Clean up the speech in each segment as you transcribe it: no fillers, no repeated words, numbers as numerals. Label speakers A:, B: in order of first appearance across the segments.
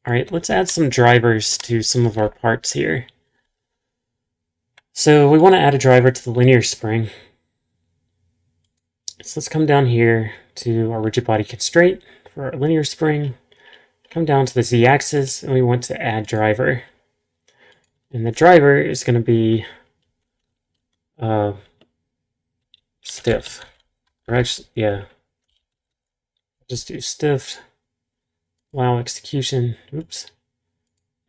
A: All right, let's add some drivers to some of our parts here. So we want to add a driver to the linear spring. So let's come down here to our rigid body constraint for our linear spring. Come down to the z-axis, and we want to add driver. And the driver is going to be stiff. Or actually, yeah. Just do stiff. Allow execution. Oops.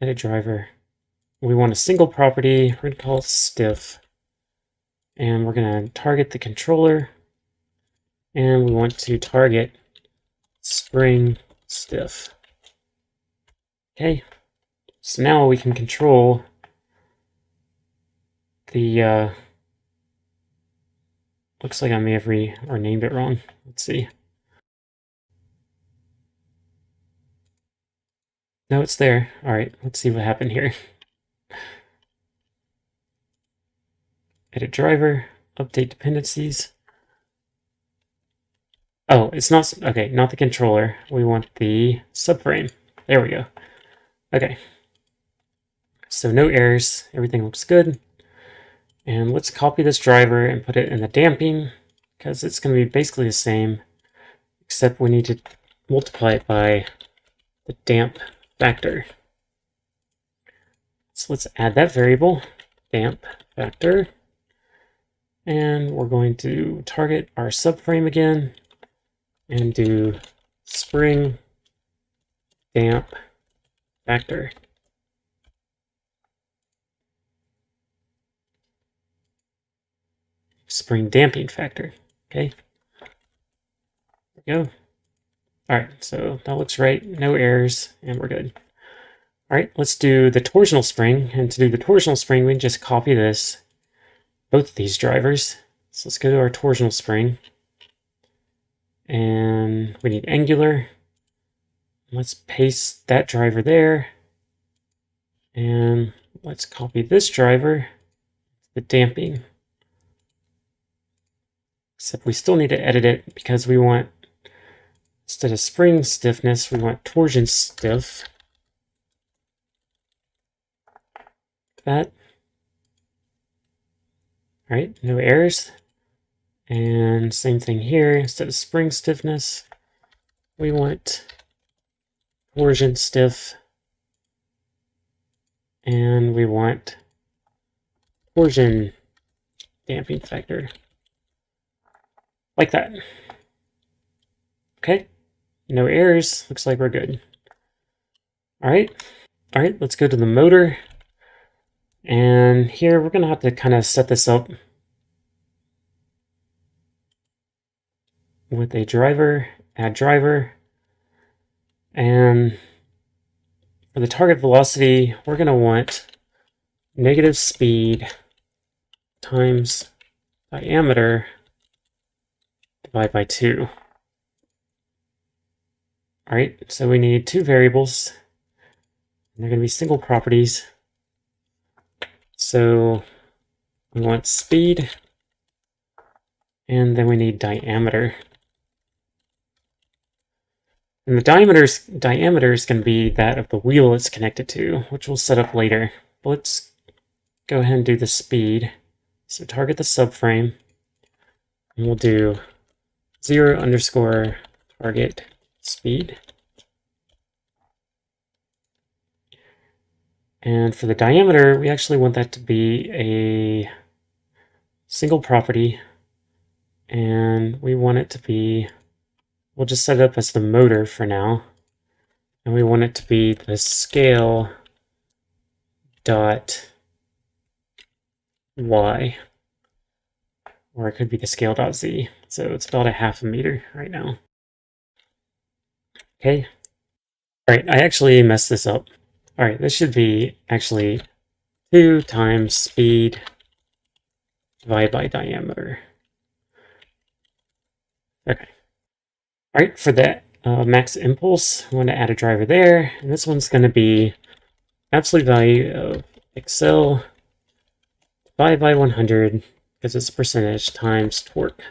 A: Edit driver. We want a single property. We're going to call it stiff. And we're going to target the controller. And we want to target spring stiff. Okay. So now we can control the looks like I may have named it wrong. Let's see. No, it's there. All right, let's see what happened here. Edit driver, update dependencies. Oh, it's not, okay, not the controller. We want the subframe. There we go. Okay. So no errors, everything looks good. And let's copy this driver and put it in the damping, because it's going to be basically the same, except we need to multiply it by the damp factor. So let's add that variable, damp factor, and we're going to target our subframe again and do spring damp factor. Spring damping factor. Okay. There we go. All right, so that looks right. No errors, and we're good. All right, let's do the torsional spring. And to do the torsional spring, we can just copy this, both of these drivers. So let's go to our torsional spring. And we need angular. Let's paste that driver there. And let's copy this driver, the damping. Except we still need to edit it because we want, instead of spring stiffness, we want torsion stiff. That. All right, no errors. And same thing here, instead of spring stiffness, we want torsion stiff. And we want torsion damping factor. Like that. Okay, no errors. Looks like we're good. All right, let's go to the motor. And here we're gonna have to kind of set this up with a driver, add driver. And for the target velocity, we're gonna want negative speed times diameter divided by 2. All right, so we need two variables. And they're going to be single properties. So we want speed, and then we need diameter. And the diameter is going to be that of the wheel it's connected to, which we'll set up later. But let's go ahead and do the speed. So target the subframe, and we'll do 0 underscore target speed. And for the diameter, we actually want that to be a single property. And we want it to be, we'll just set it up as the motor for now. And we want it to be the scale dot y. Or it could be the scale dot z. So it's about a half a meter right now. Okay. All right, I actually messed this up. All right, this should be actually 2 times speed divided by diameter. Okay. All right, for that max impulse, I want to add a driver there. And this one's going to be absolute value of XL divided by 100, because it's a percentage, times torque.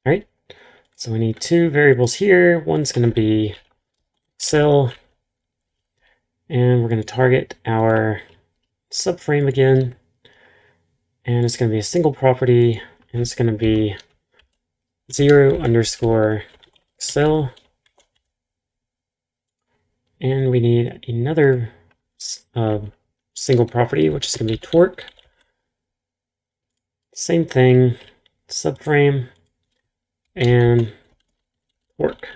A: All right, So we need two variables here. One's going to be Excel, and we're going to target our subframe again, and it's going to be a single property, and it's going to be 0_Excel, and we need another single property, which is going to be torque. Same thing, subframe and torque.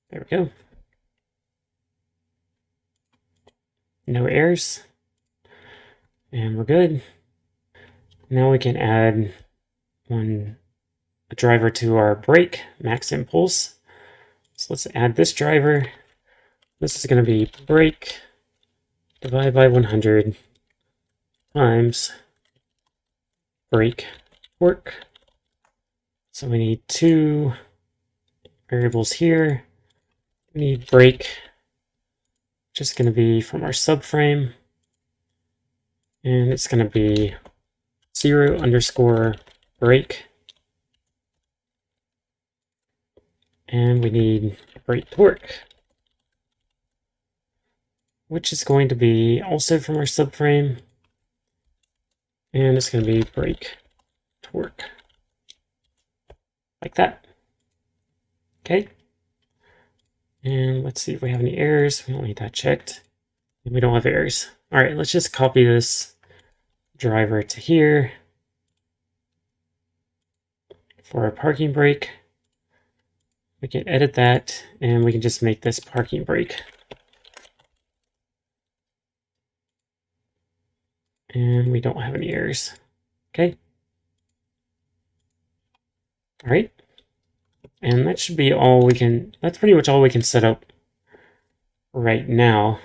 A: There we go. No errors. And we're good. Now we can add a driver to our brake, max impulse. So let's add this driver. This is going to be brake divided by 100 times brake torque. So we need two variables here. We need brake, just going to be from our subframe, and it's going to be 0_brake, and we need brake torque, which is going to be also from our subframe, and it's going to be brake torque, like that. Okay. And let's see if we have any errors. We don't need that checked. And we don't have errors. All right, let's just copy this driver to here for our parking brake. We can edit that, and we can just make this parking brake. And we don't have any errors. Okay. All right. And that should be all we can, that's pretty much all we can set up right now.